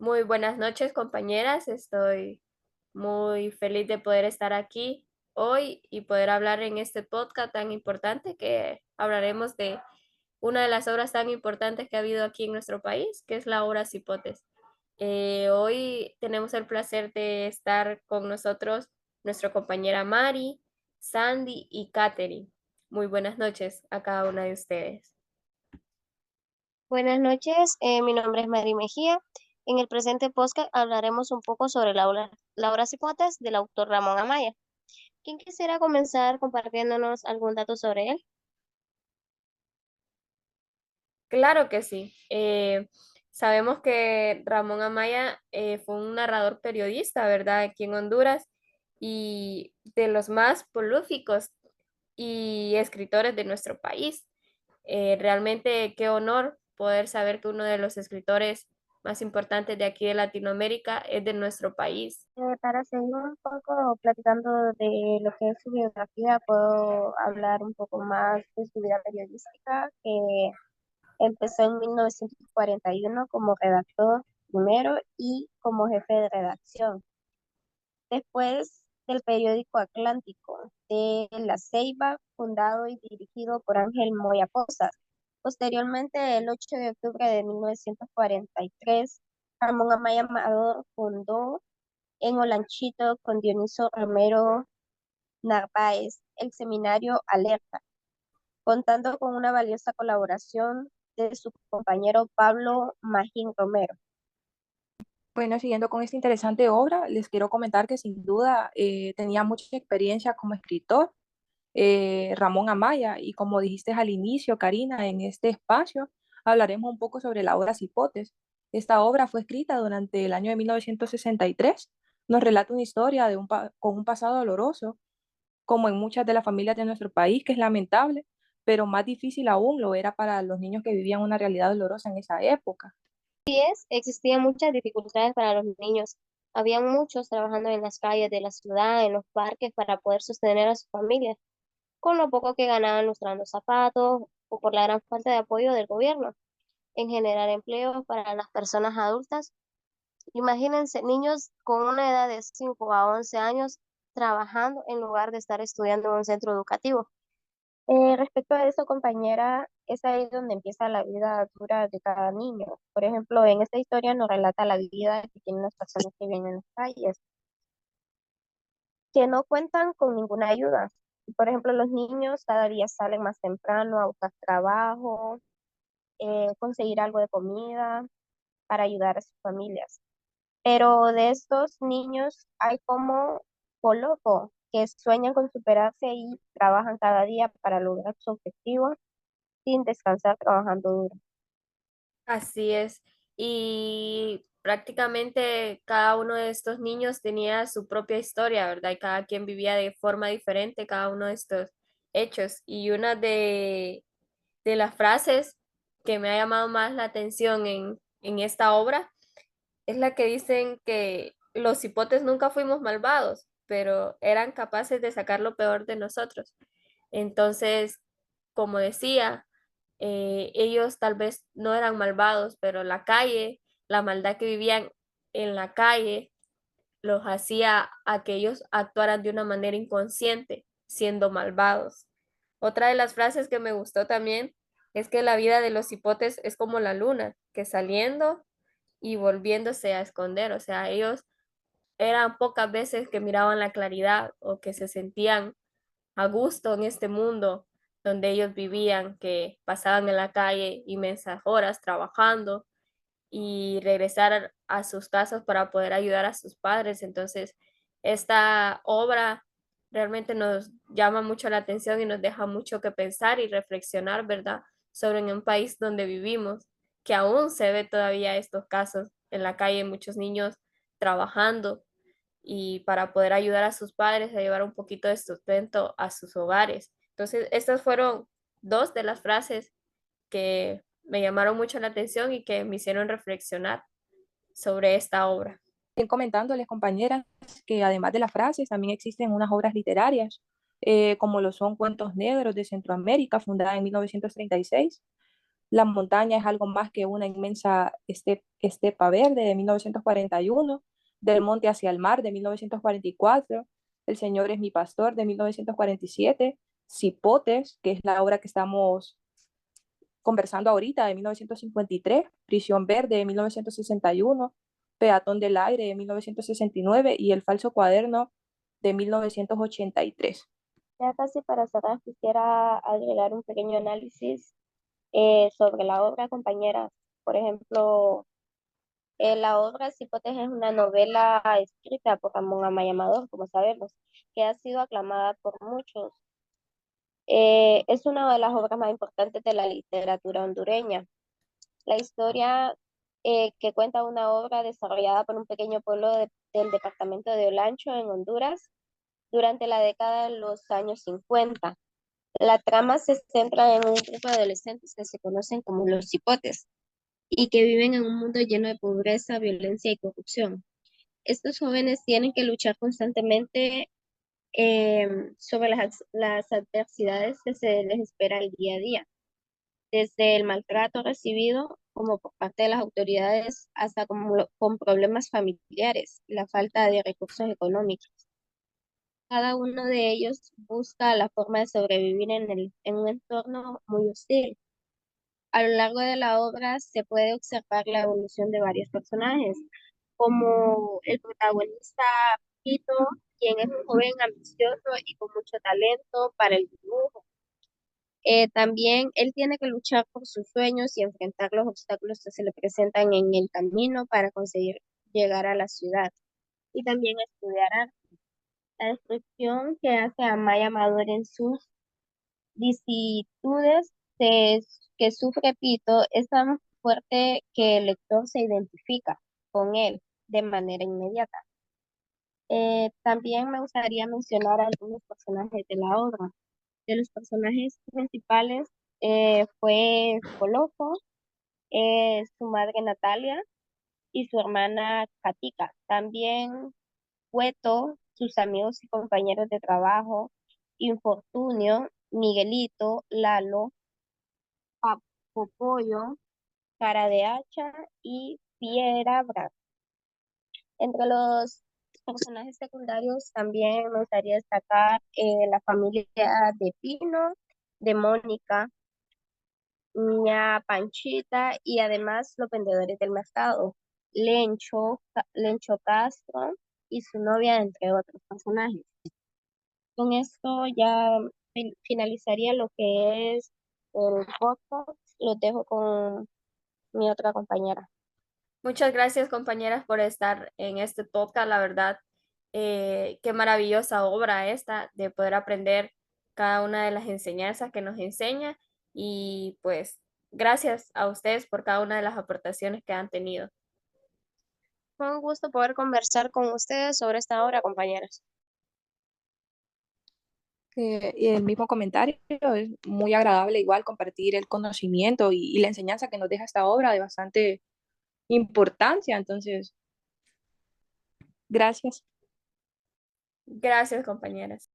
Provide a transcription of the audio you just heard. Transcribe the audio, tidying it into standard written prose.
Muy buenas noches, compañeras. Estoy muy feliz de poder estar aquí hoy y poder hablar en este podcast tan importante que hablaremos de una de las obras tan importantes que ha habido aquí en nuestro país, que es la obra Cipotes. Hoy tenemos el placer de estar con nosotros nuestra compañera Mari, Sandy y Katherine. Muy buenas noches a cada una de ustedes. Buenas noches, mi nombre es Mary Mejía. En el presente podcast hablaremos un poco sobre la obra Cipotes del autor Ramón Amaya. ¿Quién quisiera comenzar compartiéndonos algún dato sobre él? Claro que sí. Sabemos que Ramón Amaya fue un narrador periodista, ¿verdad? Aquí en Honduras y de los más prolíficos y escritores de nuestro país. Realmente qué honor poder saber que uno de los escritores más importantes de aquí de Latinoamérica es de nuestro país. Para seguir un poco platicando de lo que es su biografía, puedo hablar un poco más de su vida periodística, que empezó en 1941 como redactor primero y como jefe de redacción. Después del periódico Atlántico de La Ceiba, fundado y dirigido por Ángel Moya Posas. Posteriormente, el 8 de octubre de 1943, Ramón Amaya Amador fundó en Olanchito con Dioniso Romero Narváez el seminario Alerta, contando con una valiosa colaboración de su compañero Pablo Magín Romero. Bueno, siguiendo con esta interesante obra, les quiero comentar que sin duda tenía mucha experiencia como escritor, Ramón Amaya, y como dijiste al inicio, Karina, en este espacio hablaremos un poco sobre la obra Cipotes. Esta obra fue escrita durante el año de 1963. Nos relata una historia con un pasado doloroso, como en muchas de las familias de nuestro país, que es lamentable, pero más difícil aún lo era para los niños que vivían una realidad dolorosa en esa época. Existían muchas dificultades para los niños. Habían muchos trabajando en las calles de la ciudad, en los parques, para poder sostener a sus familias, con lo poco que ganaban lustrando zapatos o por la gran falta de apoyo del gobierno en generar empleos para las personas adultas. Imagínense niños con una edad de 5 a 11 años trabajando en lugar de estar estudiando en un centro educativo. Respecto a eso, compañera, es ahí donde empieza la vida dura de cada niño. Por ejemplo, en esta historia nos relata la vida que tienen las personas que viven en las calles, que no cuentan con ninguna ayuda. Por ejemplo, los niños cada día salen más temprano a buscar trabajo, conseguir algo de comida para ayudar a sus familias. Pero de estos niños hay como Poloco, que sueñan con superarse y trabajan cada día para lograr su objetivo sin descansar trabajando duro. Así es. Y prácticamente cada uno de estos niños tenía su propia historia, ¿verdad? Y cada quien vivía de forma diferente cada uno de estos hechos. Y una de las frases que me ha llamado más la atención en esta obra es la que dicen que los hipotes nunca fuimos malvados, pero eran capaces de sacar lo peor de nosotros. Entonces, como decía, ellos tal vez no eran malvados, pero la calle, la maldad que vivían en la calle, los hacía a que ellos actuaran de una manera inconsciente, siendo malvados. Otra de las frases que me gustó también es que la vida de los hipotes es como la luna, que saliendo y volviéndose a esconder, o sea, ellos eran pocas veces que miraban la claridad o que se sentían a gusto en este mundo donde ellos vivían, que pasaban en la calle inmensas horas trabajando y regresar a sus casas para poder ayudar a sus padres. Entonces, esta obra realmente nos llama mucho la atención y nos deja mucho que pensar y reflexionar, ¿verdad? Sobre en un país donde vivimos, que aún se ve todavía estos casos en la calle, muchos niños trabajando y para poder ayudar a sus padres a llevar un poquito de sustento a sus hogares. Entonces, estas fueron dos de las frases que me llamaron mucho la atención y que me hicieron reflexionar sobre esta obra. Bien, comentándoles, compañeras, que además de las frases, también existen unas obras literarias, como lo son Cuentos Negros de Centroamérica, fundada en 1936. La montaña es algo más que una inmensa estepa verde de 1941, Del monte hacia el mar de 1944, El Señor es mi pastor de 1947, Cipotes, que es la obra que estamos conversando ahorita de 1953, Prisión Verde de 1961, Peatón del Aire de 1969 y El falso cuaderno de 1983. Ya casi para cerrar, quisiera agregar un pequeño análisis sobre la obra, compañera. Por ejemplo, la obra Cipotes es una novela escrita por Ramón Amaya Amador, como sabemos, que ha sido aclamada por muchos. Es una de las obras más importantes de la literatura hondureña. La historia que cuenta una obra desarrollada por un pequeño pueblo del departamento de Olancho, en Honduras, durante la década de los años 50. La trama se centra en un grupo de adolescentes que se conocen como los cipotes y que viven en un mundo lleno de pobreza, violencia y corrupción. Estos jóvenes tienen que luchar constantemente sobre las adversidades que se les espera el día a día, desde el maltrato recibido como por parte de las autoridades hasta con problemas familiares, la falta de recursos económicos. Cada uno de ellos busca la forma de sobrevivir en un entorno muy hostil. A lo largo de la obra se puede observar la evolución de varios personajes, como el protagonista Tito, quien es un joven ambicioso y con mucho talento para el dibujo. También él tiene que luchar por sus sueños y enfrentar los obstáculos que se le presentan en el camino para conseguir llegar a la ciudad y también estudiar arte. La descripción que hace Amaya Amador en sus vicisitudes que sufre Pito es tan fuerte que el lector se identifica con él de manera inmediata. También me gustaría mencionar algunos personajes de la obra. De los personajes principales fue Coloco, su madre Natalia y su hermana Katica. También Cueto, sus amigos y compañeros de trabajo, Infortunio, Miguelito, Lalo, Popollo, Cara de Hacha y Fiera Bra. Entre los personajes secundarios también me gustaría destacar la familia de Pino, de Mónica, Niña Panchita y además los vendedores del mercado, Lencho Castro y su novia, entre otros personajes. Con esto ya finalizaría lo que es el podcast. Lo dejo con mi otra compañera. Muchas gracias, compañeras, por estar en este podcast. La verdad, qué maravillosa obra esta de poder aprender cada una de las enseñanzas que nos enseña. Y pues, gracias a ustedes por cada una de las aportaciones que han tenido. Fue un gusto poder conversar con ustedes sobre esta obra, compañeras. Y el mismo comentario, es muy agradable igual compartir el conocimiento y la enseñanza que nos deja esta obra de bastante importancia. Entonces, gracias. Gracias, compañeras.